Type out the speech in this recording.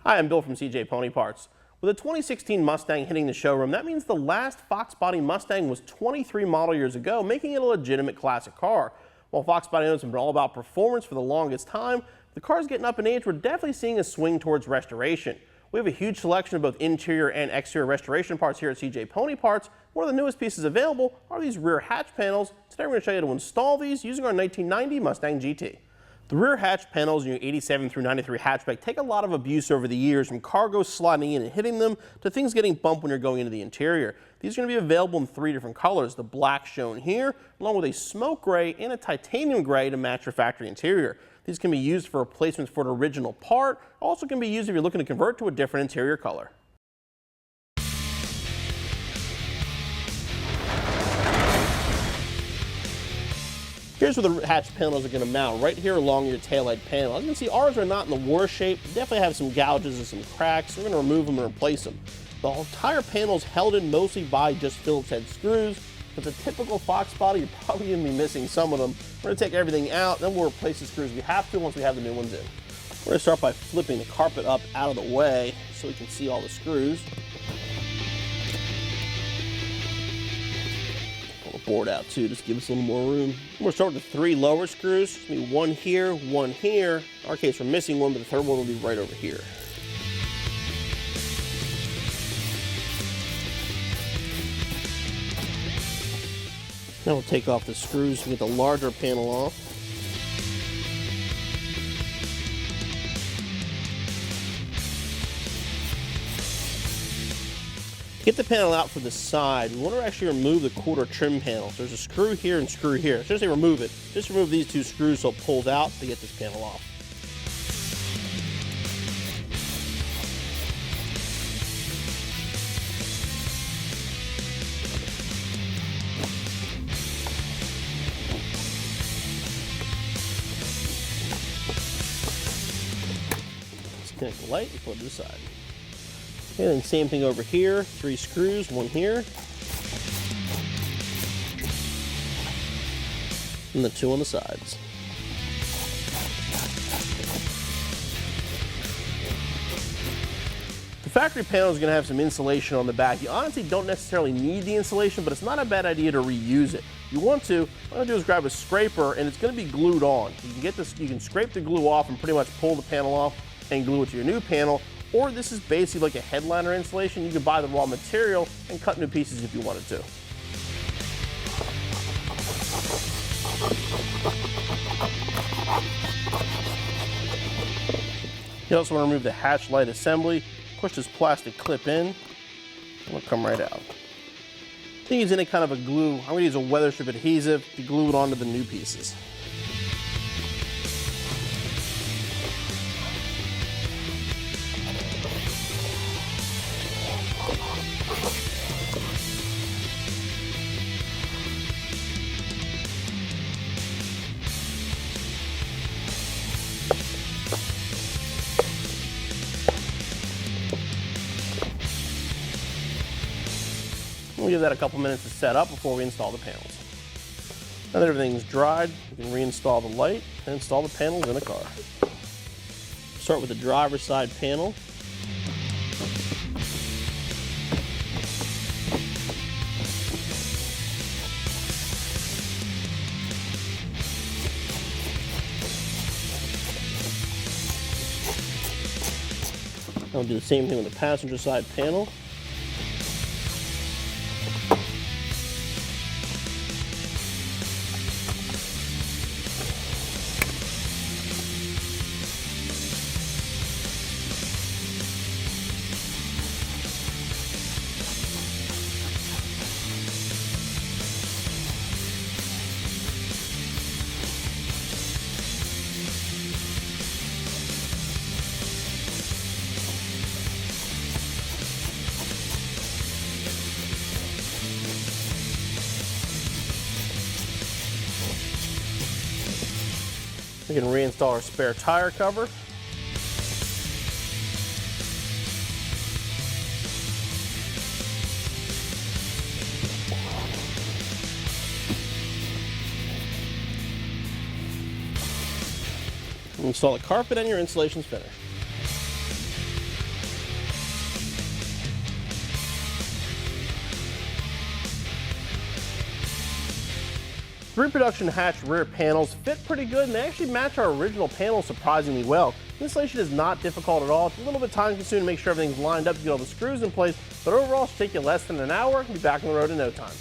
Hi, I'm Bill from CJ Pony Parts. With a 2016 Mustang hitting the showroom, that means the last Fox Body Mustang was 23 model years ago, making it a legitimate classic car. While Fox Body owners have been all about performance for the longest time, the car's getting up in age, we're definitely seeing a swing towards restoration. We have a huge selection of both interior and exterior restoration parts here at CJ Pony Parts. One of the newest pieces available are these rear hatch panels. Today we're going to show you how to install these using our 1990 Mustang GT. The rear hatch panels in your 87 through 93 hatchback take a lot of abuse over the years, from cargo sliding in and hitting them to things getting bumped when you're going into the interior. These are going to be available in 3 different colors, the black shown here, along with a smoke gray and a titanium gray to match your factory interior. These can be used for replacements for an original part, also can be used if you're looking to convert to a different interior color. Here's where the hatch panels are going to mount, right here along your taillight panel. As you can see, ours are not in the worst shape. They definitely have some gouges and some cracks. We're going to remove them and replace them. The entire panel is held in mostly by just Phillips head screws. If it's a typical Fox body, you're probably going to be missing some of them. We're going to take everything out, then we'll replace the screws we have to once we have the new ones in. We're going to start by flipping the carpet up out of the way so we can see all the screws. Pull the board out too, just give us a little more room. We're going to start with the 3 lower screws. There's going to be one here, one here. In our case, we're missing one, but the third one will be right over here. Now we'll take off the screws to get the larger panel off. Get the panel out for the side. We want to actually remove the quarter trim panels. There's a screw here and screw here. I shouldn't say remove it. Just remove these 2 screws so it pulls out to get this panel off. Disconnect the light and put it to the side. And then same thing over here, 3 screws, one here, and the 2 on the sides. The factory panel is going to have some insulation on the back. You honestly don't necessarily need the insulation, but it's not a bad idea to reuse it. If you want to, what I'm going to do is grab a scraper, and it's going to be glued on. You can get this, you can scrape the glue off and pretty much pull the panel off and glue it to your new panel. Or this is basically like a headliner insulation. You could buy the raw material and cut new pieces if you wanted to. You also want to remove the hatch light assembly. Push this plastic clip in, and it'll come right out. You can use any kind of a glue. I'm going to use a weather strip adhesive to glue it onto the new pieces. We'll give that a couple minutes to set up before we install the panels. Now that everything's dried, you can reinstall the light and install the panels in the car. Start with the driver's side panel. I'll do the same thing with the passenger side panel. We can reinstall our spare tire cover. Install the carpet and your installation's finished. pre-production hatch rear panels fit pretty good, and they actually match our original panels surprisingly well. Installation is not difficult at all. It's a little bit time consuming to make sure everything's lined up to get all the screws in place, but overall it should take you less than an hour and be back on the road in no time.